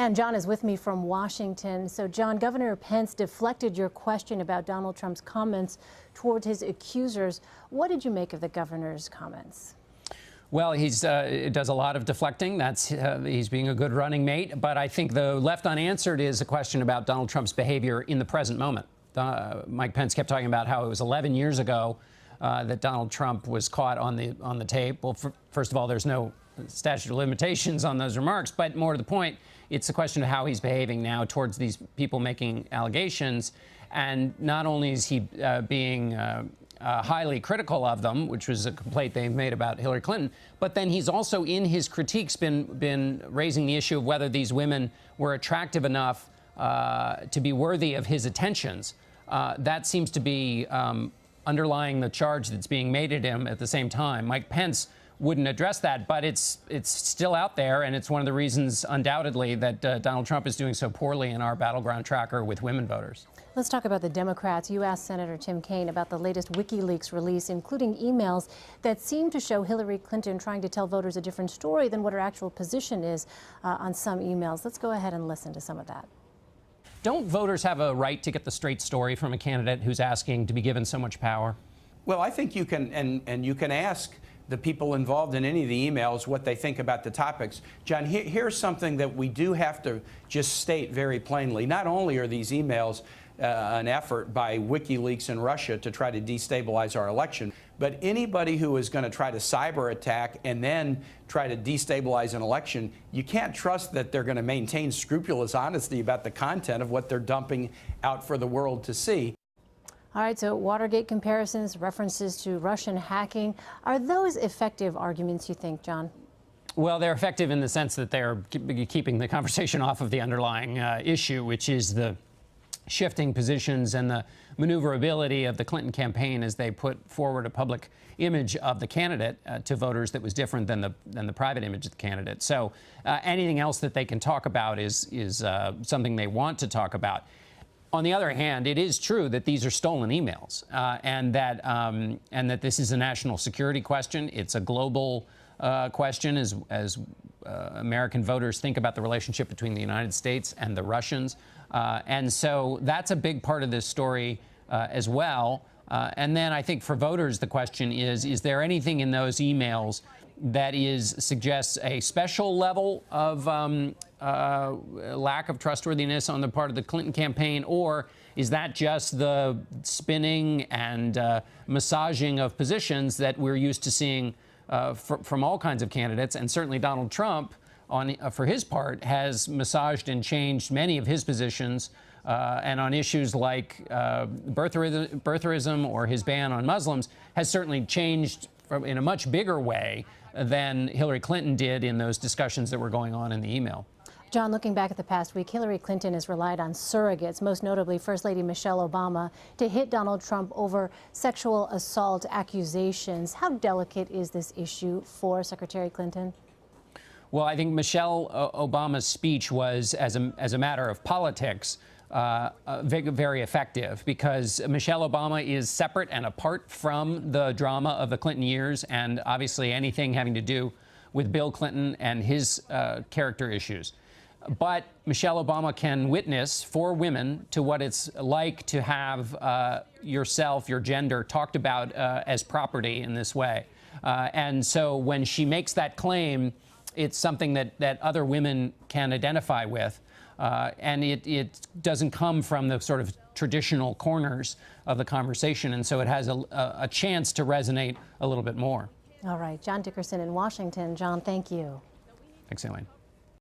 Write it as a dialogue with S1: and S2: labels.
S1: And John is with me from Washington. So, John, Governor Pence deflected your question about Donald Trump's comments toward his accusers. What did you make of the governor's comments?
S2: Well, he does a lot of deflecting. He's being a good running mate. But I think the left unanswered is a question about Donald Trump's behavior in the present moment. Mike Pence kept talking about how it was 11 years ago that Donald Trump was caught on the tape. Well, first of all, there's no statute of limitations on those remarks. But more to the point, it's a question of how he's behaving now towards these people making allegations. And not only is he being highly critical of them, which was a complaint they made about Hillary Clinton, but then he's also in his critiques been raising the issue of whether these women were attractive enough to be worthy of his attentions. That seems to be underlying the charge that's being made at him at the same time. Mike Pence wouldn't address that, but it's still out there, and it's one of the reasons, undoubtedly, that Donald Trump is doing so poorly in our battleground tracker with women voters.
S1: Let's talk about the Democrats. You asked Senator Tim Kaine about the latest WikiLeaks release, including emails that seem to show Hillary Clinton trying to tell voters a different story than what her actual position is on some emails. Let's go ahead and listen to some of that.
S2: Don't voters have a right to get the straight story from a candidate who's asking to be given so much power?
S3: Well, I think you can, and you can ask the people involved in any of the emails what they think about the topics. John, here's something that we do have to just state very plainly. Not only are these emails an effort by WikiLeaks in Russia to try to destabilize our election, but anybody who is going to try to cyber attack and then try to destabilize an election, you can't trust that they're going to maintain scrupulous honesty about the content of what they're dumping out for the world to see.
S1: All right, so Watergate comparisons, references to Russian hacking. Are those effective arguments, you think, John?
S2: Well, they're effective in the sense that they're keeping the conversation off of the underlying issue, which is the shifting positions and the maneuverability of the Clinton campaign as they put forward a public image of the candidate to voters that was different than the private image of the candidate. So anything else that they can talk about is something they want to talk about. On the other hand, it is true that these are stolen emails and that this is a national security question. It's a global question as American voters think about the relationship between the United States and the Russians. And so that's a big part of this story as well. And then I think for voters, the question is there anything in those emails that suggests a special level of lack of trustworthiness on the part of the Clinton campaign, or is that just the spinning and massaging of positions that we're used to seeing from all kinds of candidates? And certainly Donald Trump, for his part, has massaged and changed many of his positions, and on issues like birtherism or his ban on Muslims, has certainly changed in a much bigger way than Hillary Clinton did in those discussions that were going on in the email.
S1: John, looking back at the past week, Hillary Clinton has relied on surrogates, most notably First Lady Michelle Obama, to hit Donald Trump over sexual assault accusations. How delicate is this issue for Secretary Clinton?
S2: Well, I think Michelle Obama's speech was, as a matter of politics, very effective, because Michelle Obama is separate and apart from the drama of the Clinton years and obviously anything having to do with Bill Clinton and his character issues. But Michelle Obama can witness for women to what it's like to have yourself, your gender, talked about as property in this way. And so when she makes that claim, it's something that other women can identify with. And it doesn't come from the sort of traditional corners of the conversation. And so it has a chance to resonate a little bit more.
S1: All right. John Dickerson in Washington. John, thank you.
S2: Thanks, Elaine.